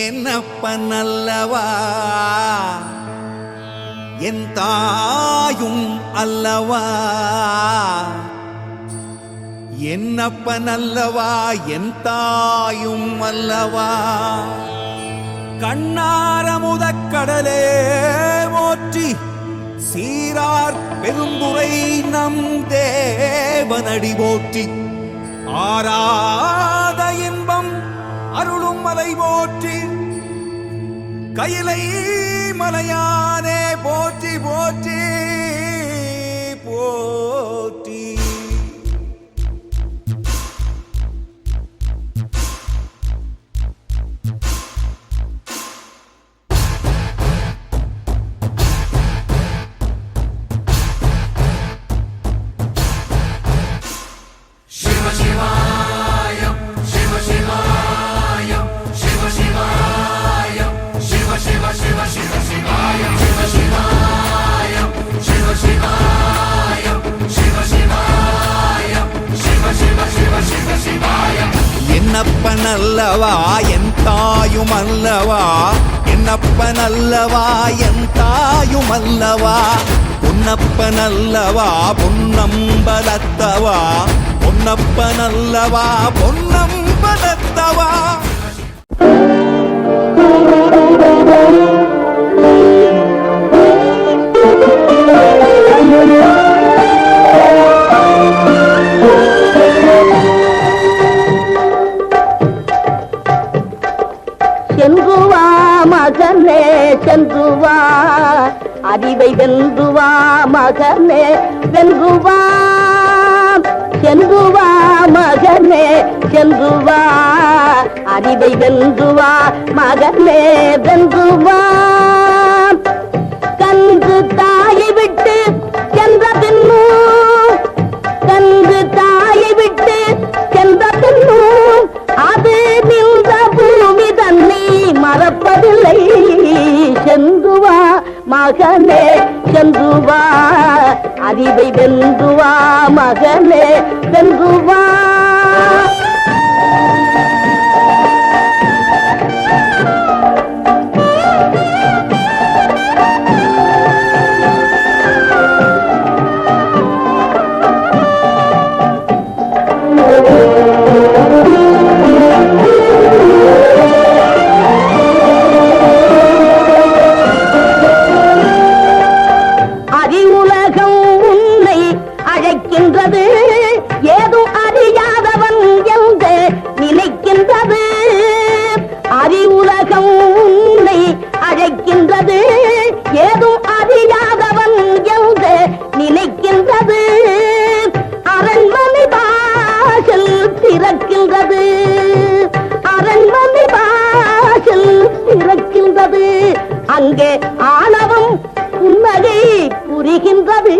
என்னப்பனல்லவா என் தாயும் அல்லவா, என்னப்பனல்லவா என் தாயும் அல்லவா. கண்ணாரமுதக்கடலே போற்றி சீரார் பெருந்துரை நம் தேவனடி போற்றி. ஆராத இன்பம் அருளும் மலை போற்றி, கையிலை மலையானே போற்றி போற்றி போற்றி. சிவ சிவாயம் சிவ சிவாயம் சிவ சிவாயம் சிவ சிவ சிவ சிவ சிவாயம் சிவ சிவாயம் சிவ சிவாயம் சிவ சிவாயம் சிவ சிவ சிவ சிவ சிவாயம். என்னப்பனல்லவா என் தாயும் அல்லவா, என்னப்பனல்லவா என் தாயும் அல்லவா. பொன்னப்பனல்லவா பொன்னம்பலத்தவா, பொன்னப்பனல்லவா பொன்னம்பலத்தவா. சென்றுவா மகனே சென்றுவா, அறிவை வென்றுவா மகனே வென்றுவா. சென்றுவா மகனே சென்றுவா, அறிவை வென்றுவா மகனே வென்றுவா. கன்று தாயை விட்டு சென்ற பின்னும், கன்று தாயை விட்டு சென்ற பின்னும் அது நின்ற பூமி தன்னை மறப்பதில்லை. சென்றுவா மகனே சென்றுவா, அறிவை வென்றுவா மகனே வென்றுவா. அறிவுலகம் உன்னை அழைக்கின்றது, ஏதும் அறியாதவன் என்று நினைக்கின்றது. அறிவுலகம் உன்னை அழைக்கின்றது, ஏதும் அறியாதவன் என்று நினைக்கின்றது. அரண்மனை வாசல் திறக்கின்றது, அரண்மனை வாசல் திறக்கின்றது. அங்கே ஆணவம் புன்னகை புரிகின்றது.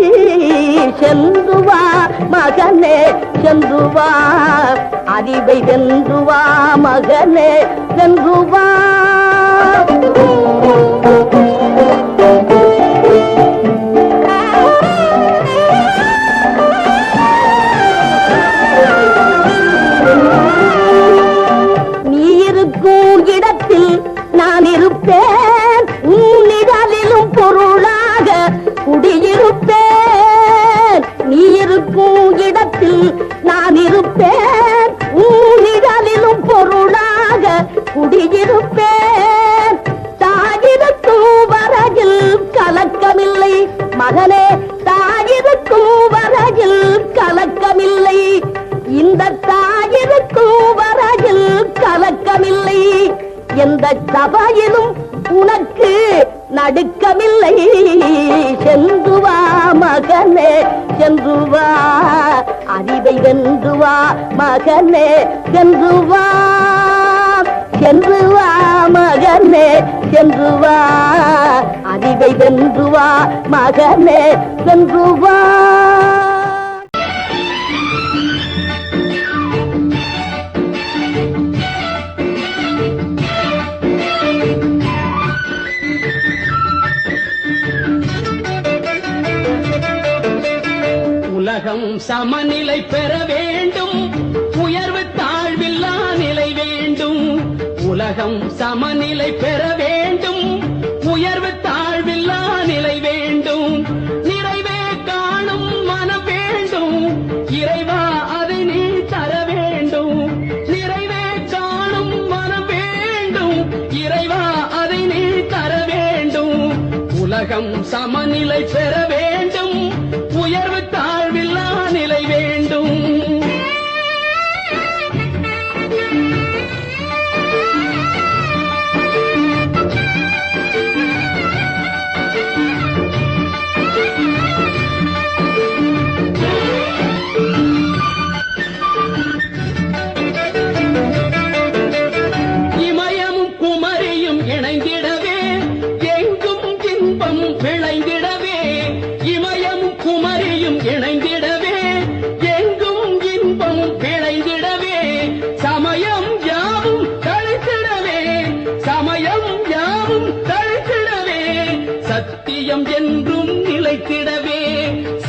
சென்றுவா மகனே சென்றுவா, அறிவை வென்றுவா மகனே வென்றுவா. நீ இருக்கும் இடத்தில் நான் இருப்பேன், உன்னிடலிலும் பொருளாக குடியிருப்பேன். நீ இருக்கும் இடத்தில் நான் இருப்பேன், உன்னிடலிலும் பொருளாக குடியிருப்பேன். தாயிருக்கும் வரையில் கலக்கமில்லை மகனே, தாயிருக்கும் வரையில் கலக்கமில்லை. இந்த தாயிருக்கும் வரையில் கலக்கமில்லை. எந்த சபையிலும் உனக்கு நடுக்கமில்லை. சென்றுவா மகனே சென்றுவா, அறிவை வென்றுவா மகனே சென்றுவா. சென்றுவா மகனே சென்றுவா, அறிவை வென்றுவா மகனே வென்றுவா. சமநிலை பெற வேண்டும், உயர்வு தாழ்வில்லா நிலை வேண்டும். உலகம் சமநிலை பெற வேண்டும், உயர்வு தாழ்வில்லா நிலை வேண்டும். நிறைவே காணும் மனம் வேண்டும், இறைவா அதை நீ தர வேண்டும். நிறைவே காணும் மனம் வேண்டும், இறைவா அதை நீ தர வேண்டும். உலகம் சமநிலை பெற வேண்டும், உயர்வு தாழ்வில்லா நிலை வேண்டும். இமயமும் குமரியும் இணைந்திடவே எங்கும் இன்பம் விளைந்திடவே. இமயமும் குமரியும் இணைந்திடவே எங்கும் இன்பம் விளைந்திடவே. சமயம் யாவும் தழைத்திடவே, சமயம் யாவும் தழைத்திடவே. சத்தியம் என்றும் நிலைத்திடவே,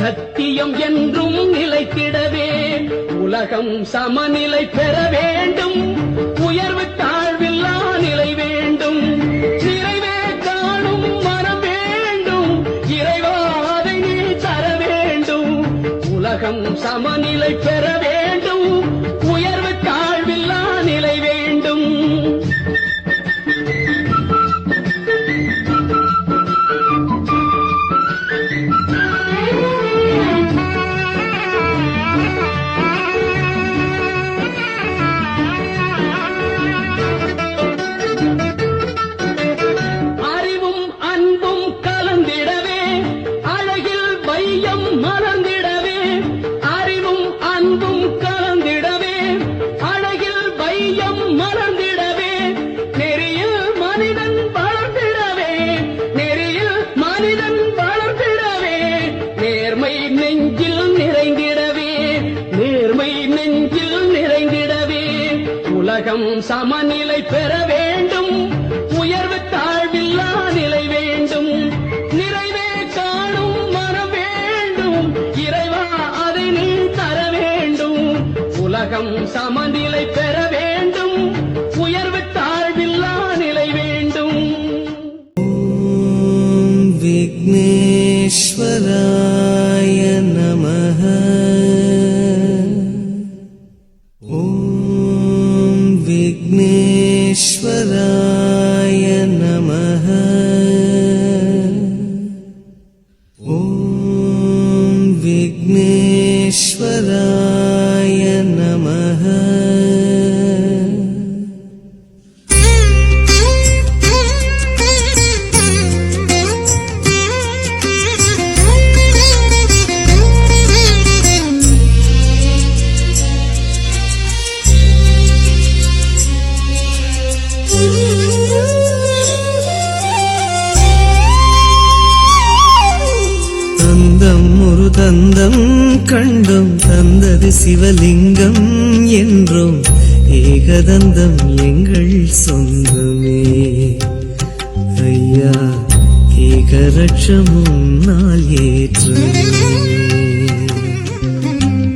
சத்தியம் என்றும் நிலைத்திடவே. உலகம் சமநிலை பெற வேண்டும், உயர்வு தாழ்வில்லா நிலை வேண்டும். நிறைவே காணும் மனம் வேண்டும், இறைவா அதை நீ தர வேண்டும். உலகம் சமநிலை பெற வேண்டும், உயர்வு தாழ்வில்லா நிலை வேண்டும். அறிவும் அன்பும் கலந்திடவே, அழகில் வையம் மலர்ந்திடவே. அறிவும் அன்பும் கலந்திடவே, அழகில் வையம் மலர்ந்திடவே. நெறியில் மனிதன் வளர்ந்திடவே, நெறியில் மனிதன் வளர்ந்திடவே. நேர்மை நெஞ்சில் நிறைந்திடவே, நேர்மை நெஞ்சில் நிறைந்திடவே. உலகம் சமநிலை பெற வேண்டும், உயர்வு தாழ்வில்லா நிலை வேண்டும். நிறைவே காணும் மனம் வேண்டும், இறைவா அதை நீ தர வேண்டும். உலகம் சமநிலை பெற வேண்டும், உயர்வு தாழ்வில்லா நிலை வேண்டும். விக்னேஸ்வராய நமः. ஓம் விக்னேஸ்வராய நமः. ஓம் விக்னேஸ்வராய நமः. தந்தம் ஒரு தந்தம் கண்டும் தந்தது சிவலிங்கம் என்றும் ஏகதந்தம் எங்கள் சொந்தமே. ஐயா ஏகரட்சமும் நாள் ஏற்றுமே.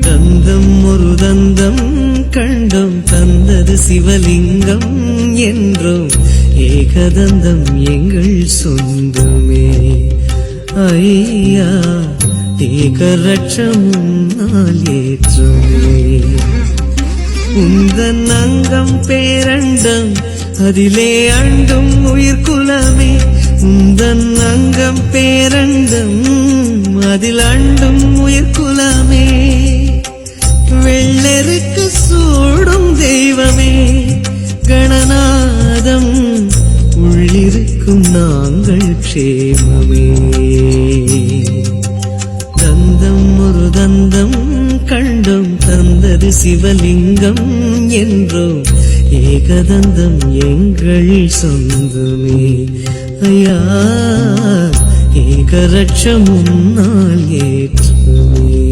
தந்தம் ஒரு தந்தம் கண்டும் தந்தது சிவலிங்கம் என்றும் ஏகதந்தம் எங்கள் சொந்தமே. ஐயா ஏகரட்சமும் நாள் ஏற்றுமே. உந்தன் அங்கம் பேரண்டம் அதிலே அண்டும் உயிர்குலமே. உந்தன் அங்கம் பேரண்டம் அதில் அண்டும் உயிர்குலமே. வெள்ளெருக்கு சூடும் தெய்வமே கணநாதம் உள்ளிருக்கும் நாங்கள் க்ஷேமமே. தந்தம் ஒரு தந்தம் கண்டும் தந்தது சிவலிங்கம் என்றும் ஏகதந்தம் எங்கள் சொந்தமே. ஐயா ஏகரட்சமும் நாள் ஏற்றுமே.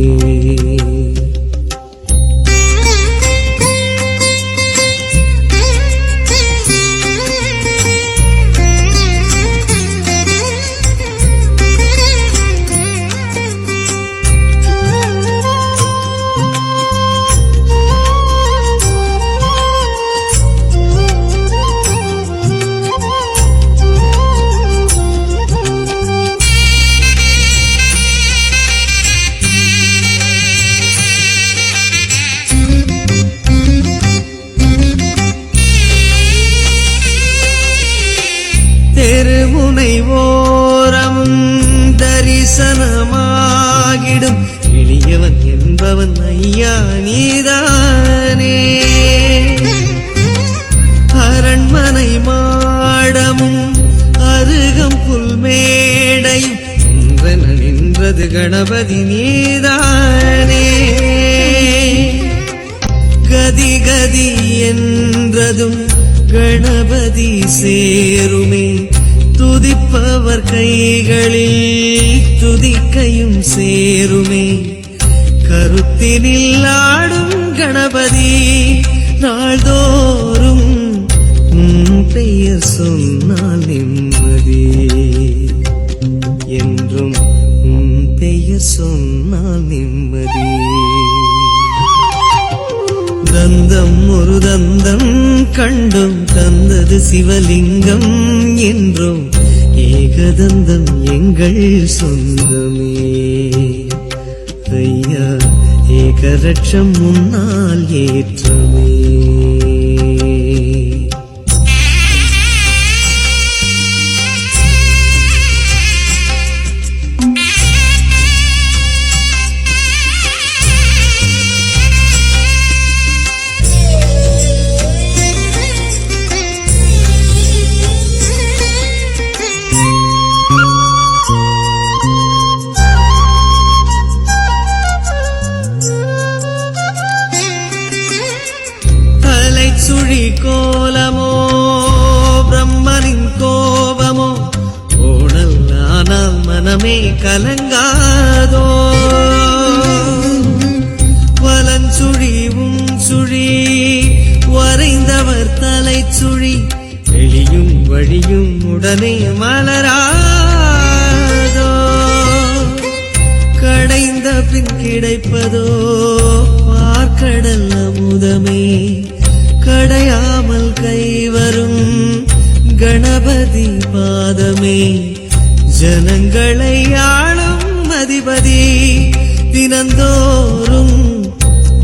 தரிசனமாகிடும் எளியவன் என்பவன் ஐயா நீதானே. அரண்மனை மாடமும் அருகம் புல்மேடையும் ஒன்றென நின்றது கணபதி நீதானே. கதி கதி என்றதும் கணபதி சேருமே, துதிப்பவர் கைகளில் துதிக்கையும் சேருமே. கருத்தினில் ஆடும் கணபதி நாள்தோறும் பெயர் சொன்னால் நிம்மதி, என்றும் பெயர் சொன்னால் நிம்மதி. தந்தம் ஒரு தந்தம் கண்டும் தந்தது சிவலிங்கம் என்றும் ஏகதந்தம் எங்கள் சொந்தமே. ஐயா ஏகரட்சம் முன்னால் ஏற்றமே. சுழி கோலமோ பிரம்மனின் கோபமோ ஓடல் ஆனால் மனமே கலங்காதோ. வலஞ்சுழிவும் சுழி வரைந்தவர் தலை சுழி வெளியும் வழியும் உடனே மலராதோ. கடைந்த பின் கிடைப்பதோ பார்க்கடல் அமுதமே, கடையாமல் கைவரும் கணபதி பாதமே. ஜனங்களை ஆளும் அதிபதி தினந்தோறும்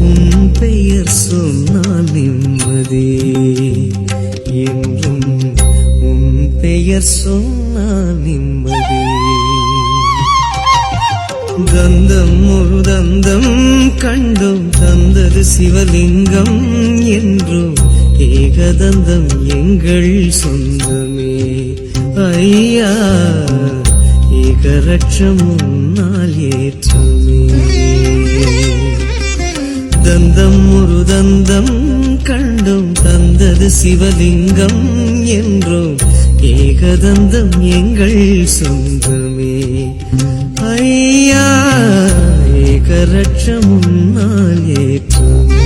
உன் பெயர் சொன்னால் நிம்மதி, என்றும் உன் பெயர் சொன்னால் நிம்மதி. தந்தம் ஒரு தந்தம் கண்டும் தந்தது சிவலிங்கம் என்றும் ஏகதந்தம் எங்கள் சொந்தமே. ஐயா ஏகரட்சம் முன்னால் ஏற்றமே. தந்தம் ஒரு தந்தம் கண்டும் தந்தது சிவலிங்கம் என்றும் ஏகதந்தம் எங்கள் சொந்தமே. ஐயா ஏகரட்சம் முன்னால் ஏற்றமே.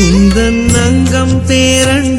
உந்தன் அங்கம் பேரன்